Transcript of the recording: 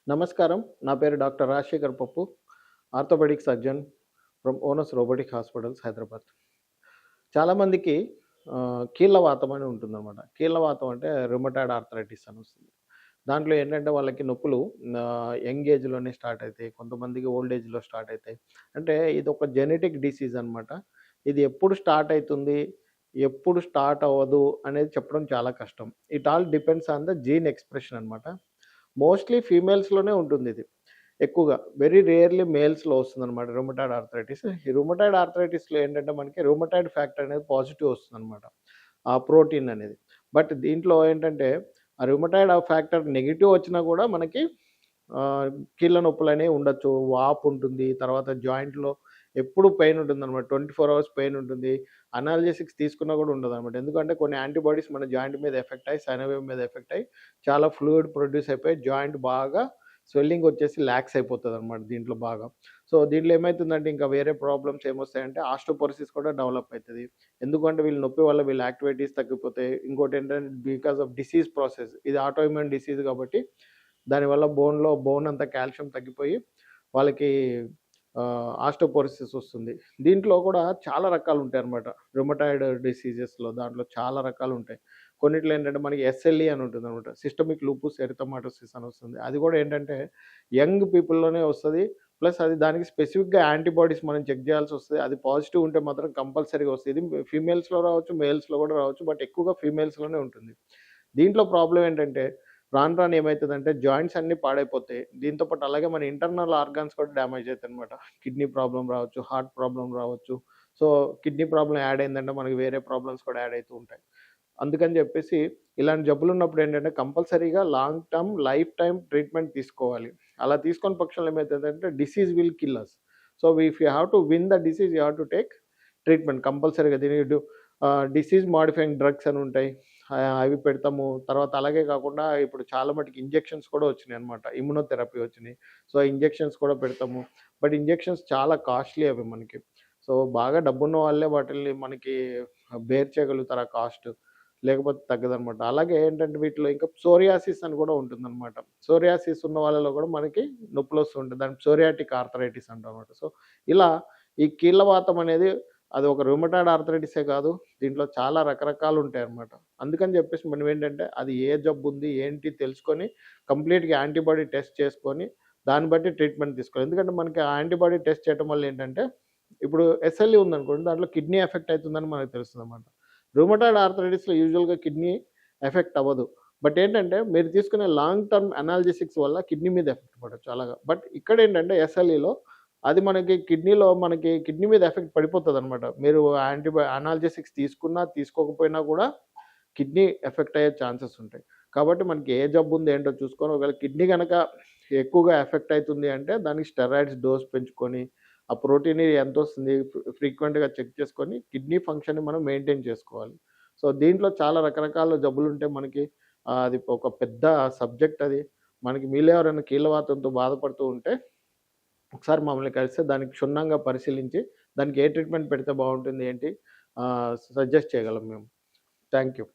నమస్కారం. నా పేరు doctor Rajasekhar Pappu. Orthopaedic surgeon from Onus robotic hospitals Hyderabad. చాలామందికి కీళ్ళవాతం అని ఉంటుందన్నమాట. కీళ్ళవాతం అంటే రుమటాయిడ్ ఆర్థరైటిస్ అని వస్తుంది. దాంట్లో ఏంటంటే వాళ్ళకి నొప్పులు యంగ్ ఏజ్‌లోనే స్టార్ట్ అయితాయి. కొంతమందికి ఓల్డ్ ఏజ్‌లో స్టార్ట్ అయితాయి. అంటే ఇదొక జెనెటిక్ డిసీజ్ అనమాట. ఇది ఎప్పుడు స్టార్ట్ అయితుంది, ఎప్పుడు స్టార్ట్ అవ్వదు అనేది చెప్పడం చాలా కష్టం. It all depends on the gene expression అనమాట. మోస్ట్‌లీ ఫీమేల్స్‌లోనే ఉంటుందిది. ఎక్కువగా. వెరీ రేర్‌లీ మేల్స్‌లో వస్తుందనమాట రుమటాయిడ్ ఆర్థరైటిస్. ఈ రుమటాయిడ్ ఆర్థరైటిస్‌లో ఏంటంటే మనకి రుమటాయిడ్ ఫ్యాక్టర్ అనేది పాజిటివ్ వస్తుందనమాట. ఆ ప్రోటీన్ అనేది. బట్ దీంట్లో ఏంటంటే ఆ రుమటాయిడ్ ఫ్యాక్టర్ నెగెటివ్ వచ్చినా కూడా మనకి కీళ్ళ నొప్పులనేవి ఉండొచ్చు. వాపు ఉంటుంది. తర్వాత జాయింట్‌లో ఎప్పుడు పెయిన్ ఉంటుందనమాట. 24 అవర్స్ పెయిన్ ఉంటుంది. అనాల్జెసిక్స్ తీసుకున్నా కూడా ఉండదనమాట. ఎందుకంటే కొన్ని యాంటీబాడీస్ మన జాయింట్ మీద ఎఫెక్ట్ అయ్యి, సైనోవియం మీద ఎఫెక్ట్ అయ్యి చాలా ఫ్లూయిడ్ ప్రొడ్యూస్ అయిపోయి జాయింట్ బాగా స్వెల్లింగ్ వచ్చేసి లాక్స్ అయిపోతదనమాట దీంట్లో బాగా. సో, దీంట్లో ఏమైతుందంటే ఇంకా వేరే ప్రాబ్లమ్స్ ఏమొస్తాయంటే ఆస్టియోపోరోసిస్ కూడా డెవలప్ అయితది. ఎందుకంటే వీళ్ళ నొప్పి వల్ల వీళ్ళ యాక్టివిటీస్ తగ్గిపోతాయి. ఇంకోటేంటంటే బికాస్ ఆఫ్ డిసీజ్ ప్రాసెస్. ఇది ఆటోఇమ్యూన్ డిసీజ్ కాబట్టి దానివల్ల బోన్ అంతా కాల్షియం తగ్గిపోయి వాళ్ళకి ఆస్టియోపోరోసిస్ వస్తుంది. దీంట్లో కూడా చాలా రకాలుంటాయన్నమాట. రుమటాయిడ్ డిసీజెస్‌లో దాంట్లో చాలా రకాలుంటాయి. కొన్నిట్లో ఏంటంటే మనకి ఎస్ఎల్ఈ అని ఉంటుందన్నమాట. సిస్టమిక్ లూపస్ ఎరిథమాటోసిస్ అని వస్తుంది. అది కూడా ఏంటంటే యంగ్ పీపుల్‌లోనే వస్తది. ప్లస్ అది దానికి స్పెసిఫిక్‌గా యాంటీబాడీస్ మనం చెక్ చేయాల్సొస్తది. అది పాజిటివ్ ఉంటే మాత్రం కంపల్సరీగా వస్తది. ఇది ఫీమేల్స్‌లో రావచ్చు, మేల్స్‌లో కూడా రావచ్చు. బట్ ఎక్కువగా ఫీమేల్స్‌లోనే ఉంటుంది. దీంట్లో ప్రాబ్లమ్ ఏంటంటే రాను రాను ఏమైతదంటే జాయింట్స్ అన్నీ పాడైపోతాయి. దీంతో పాటు అలాగే మన ఇంటర్నల్ ఆర్గాన్స్ కూడా డ్యామేజ్ అయితాయన్నమాట. కిడ్నీ ప్రాబ్లమ్ రావచ్చు, హార్ట్ ప్రాబ్లమ్ రావచ్చు. సో, కిడ్నీ ప్రాబ్లమ్ యాడ్ అయిందంటే మనకి వేరే ప్రాబ్లమ్స్ కూడా యాడ్ అయితూ ఉంటాయి. అందుకని జెప్పేసి ఇలాంటి జబ్బులున్నప్పుడు ఏంటంటే కంపల్సరీగా long term, life time treatment తీసుకోవాలి. అలా తీసుకోని పక్షంలో ఏమైతదంటే disease will kill us. So, if you have to win the disease you have to take treatment కంపల్సరీగా. డిసీజ్ మోడిఫైయింగ్ డ్రగ్స్ అని ఉంటాయి. అవి పెడతాము. తర్వాత అలాగే కాకుండా ఇప్పుడు చాలా మటుకు ఇంజెక్షన్స్ కూడా వచ్చినాయన్నమాట. ఇమ్యునోథెరపీ వచ్చినాయి. సో, ఇంజెక్షన్స్ కూడా పెడతాము. బట్ ఇంజెక్షన్స్ చాలా కాస్ట్‌లీ అవి మనకి. సో, బాగా డబ్బున్న వాళ్ళే వాటిల్ని మనకి బేర్ చేయగలుగుతారు ఆ కాస్ట్. లేకపోతే తగ్గదనమాట. అలాగే ఏంటంటే వీటిలో ఇంకా సోరియాసిస్ అని కూడా ఉంటుందనమాట. సోరియాసిస్ ఉన్న వాళ్ళలో కూడా మనకి నొప్పులొస్తుంటాయి. దాన్ని సోరియాటిక్ ఆర్థరైటిస్ అంటామన్నమాట. సో, ఇలా ఈ కీళ్ళవాతం అనేది అది ఒక రుమటాయిడ్ ఆర్థరైటిసే కాదు. దీంట్లో చాలా రకరకాలుంటాయన్నమాట. అందుకని చెప్పేసి మనమేంటంటే అది ఏ జబ్బుంది, ఏంటి తెలుసుకొని కంప్లీట్‌గా యాంటీబాడీ టెస్ట్ చేసుకొని దాన్ని బట్టి ట్రీట్మెంట్ తీసుకోవాలి. ఎందుకంటే మనకి ఆ యాంటీబాడీ టెస్ట్ చేయటం వల్ల ఏంటంటే ఇప్పుడు ఎస్ఎల్ఈ ఉందనుకోండి దాంట్లో కిడ్నీ ఎఫెక్ట్ అయితుందని మనకు తెలుస్తదన్నమాట. రుమటాయిడ్ ఆర్థరైటిస్‌లో యూజువల్‌గా కిడ్నీ ఎఫెక్ట్ అవ్వదు. బట్ ఏంటంటే మీరు తీసుకునే లాంగ్ టర్మ్ అనాల్జెసిక్స్ వల్ల కిడ్నీ మీద ఎఫెక్ట్ పడొచ్చు అలాగా. బట్ ఇక్కడేంటంటే ఎస్ఎల్ఈలో అది మనకి కిడ్నీ మీద ఎఫెక్ట్ పడిపోతదనమాట. మీరు అనాల్జెసిక్స్ తీసుకున్నా, తీసుకోకపోయినా కూడా కిడ్నీ ఎఫెక్ట్ అయ్యే ఛాన్సెస్ ఉంటాయి. కాబట్టి మనకి ఏ జబ్బుంది ఏంటో చూసుకొని ఒకవేళ కిడ్నీ గనక ఎక్కువగా ఎఫెక్ట్ అయితుంది అంటే దానికి స్టెరాయిడ్స్ డోస్ పెంచుకొని, ఆ ప్రోటీన్ ఎంతొస్తుంది ఫ్రీక్వెంట్‌గా చెక్ చేసుకొని కిడ్నీ ఫంక్షన్‌ని మనం మెయింటైన్ చేసుకోవాలి. సో, దీంట్లో చాలా రకరకాల జబ్బులుంటాయి మనకి. అది ఒక పెద్ద సబ్జెక్ట్ అది. మనకి మీలో ఎవరైనా కీళ్ళవాతంతో బాధపడుతూ ఉంటే ఒకసారి మమ్మల్ని కలిస్తే దానికి క్షుణ్ణంగా పరిశీలించి, దానికి ఏ ట్రీట్మెంట్ పెడితే బావుంటుంది ఏంటి సజెస్ట్ చేయగలం మేము. Thank you.